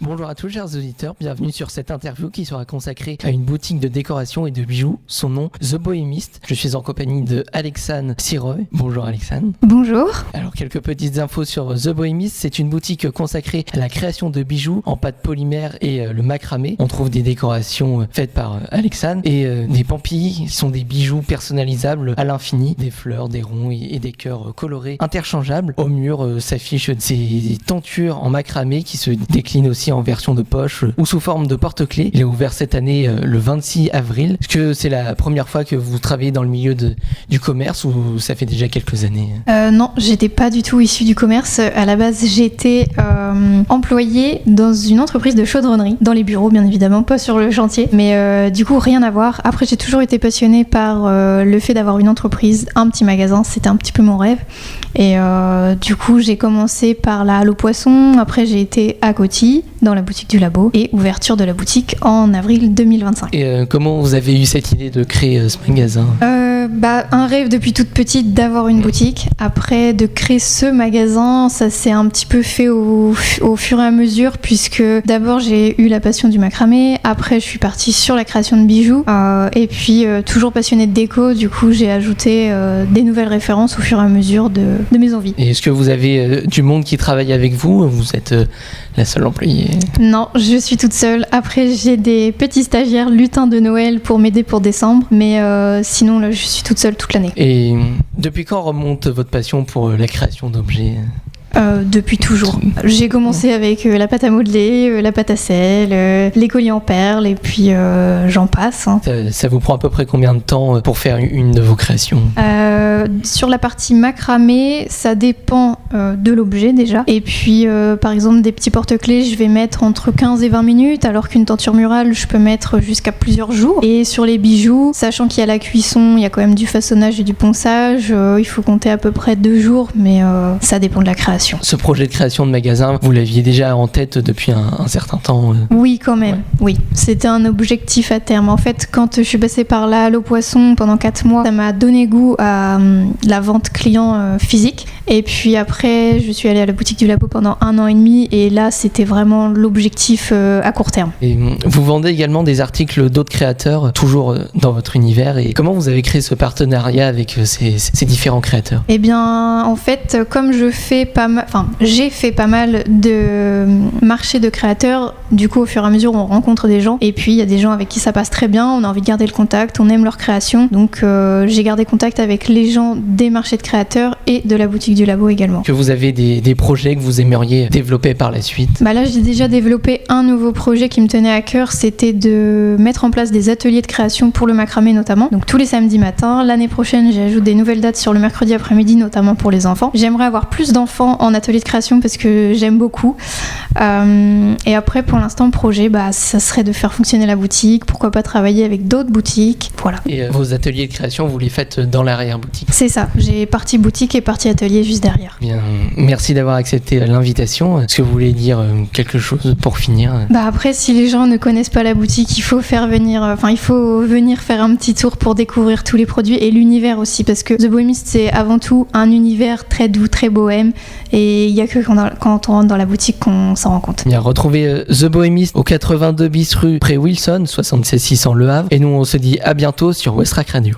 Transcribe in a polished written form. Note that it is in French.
Bonjour à tous chers auditeurs, bienvenue sur cette interview qui sera consacrée à une boutique de décoration et de bijoux, son nom The Bohémiste. Je suis en compagnie de Alexandre Siroy. Bonjour Alexandre. Bonjour. Alors quelques petites infos sur The Bohémiste, c'est une boutique consacrée à la création de bijoux en pâte polymère et le macramé. On trouve des décorations faites par Alexandre et des pampilles sont des bijoux personnalisables à l'infini, des fleurs, des ronds et des cœurs colorés interchangeables. Au mur s'affichent ces tentures en macramé qui se déclinent aussi en version de poche ou sous forme de porte-clés. Il est ouvert cette année le 26 avril. Est-ce que c'est la première fois que vous travaillez dans le milieu du commerce ou ça fait déjà quelques années? Non, j'étais pas du tout issue du commerce. À la base, j'étais employée dans une entreprise de chaudronnerie, dans les bureaux bien évidemment, pas sur le chantier. Mais du coup, rien à voir. Après, j'ai toujours été passionnée par le fait d'avoir une entreprise, un petit magasin. C'était un petit peu mon rêve. Et du coup, j'ai commencé par la Halle aux Poissons. Après, j'ai été à Coty, dans la boutique du Labo, et ouverture de la boutique en avril 2025. Et comment vous avez eu cette idée de créer ce magasin? Un rêve depuis toute petite d'avoir une boutique. Après, de créer ce magasin, ça s'est un petit peu fait au fur et à mesure, puisque d'abord j'ai eu la passion du macramé, après je suis partie sur la création de bijoux, et puis toujours passionnée de déco, du coup j'ai ajouté des nouvelles références au fur et à mesure de mes envies. Et est-ce que vous avez du monde qui travaille avec vous ou vous êtes la seule employée? Non, je suis toute seule. Après, j'ai des petits stagiaires lutins de Noël pour m'aider pour décembre, mais sinon là je suis toute seule toute l'année. Et depuis quand remonte votre passion pour la création d'objets? Depuis toujours. J'ai commencé avec la pâte à modeler, la pâte à sel, les colliers en perles, et puis j'en passe. Ça vous prend à peu près combien de temps pour faire une de vos créations? Sur la partie macramé, ça dépend de l'objet déjà. Et puis, par exemple, des petits porte-clés, je vais mettre entre 15 et 20 minutes, alors qu'une tenture murale, je peux mettre jusqu'à plusieurs jours. Et sur les bijoux, sachant qu'il y a la cuisson, il y a quand même du façonnage et du ponçage, il faut compter à peu près 2 jours, mais ça dépend de la création. Ce projet de création de magasin, vous l'aviez déjà en tête depuis un certain temps? Oui, quand même. Ouais. Oui, c'était un objectif à terme. En fait, quand je suis passée par la Halle aux Poissons pendant 4 mois, ça m'a donné goût à la vente client physique. Et puis après, je suis allée à la boutique du Labo pendant 1 an et demi. Et là, c'était vraiment l'objectif à court terme. Et vous vendez également des articles d'autres créateurs, toujours dans votre univers. Et comment vous avez créé ce partenariat avec ces différents créateurs? Eh bien, en fait, comme j'ai fait pas mal de marchés de créateurs. Du coup, au fur et à mesure, on rencontre des gens. Et puis, il y a des gens avec qui ça passe très bien. On a envie de garder le contact. On aime leur création. Donc, j'ai gardé contact avec les gens des marchés de créateurs et de la boutique du Labo également. Que vous avez des projets que vous aimeriez développer par la suite? Là, j'ai déjà développé un nouveau projet qui me tenait à cœur. C'était de mettre en place des ateliers de création pour le macramé notamment. Donc, tous les samedis matins. L'année prochaine, j'ajoute des nouvelles dates sur le mercredi après-midi, notamment pour les enfants. J'aimerais avoir plus d'enfants en atelier de création parce que j'aime beaucoup. Et après, pour l'instant, projet, ça serait de faire fonctionner la boutique. Pourquoi pas travailler avec d'autres boutiques. Voilà. Et vos ateliers de création, vous les faites dans l'arrière-boutique? C'est ça. J'ai partie boutique et partie atelier juste derrière. Bien. Merci d'avoir accepté l'invitation. Est-ce que vous voulez dire quelque chose pour finir? Après, si les gens ne connaissent pas la boutique, il faut venir faire un petit tour pour découvrir tous les produits et l'univers aussi, parce que The Bohémiste, c'est avant tout un univers très doux, très bohème, et il n'y a que quand on rentre dans la boutique qu'on s'en rend compte. Bien, retrouvez The Bohémiste au 82 bis rue près Wilson, 76 600 Le Havre, et nous on se dit à bientôt sur Westrack Radio.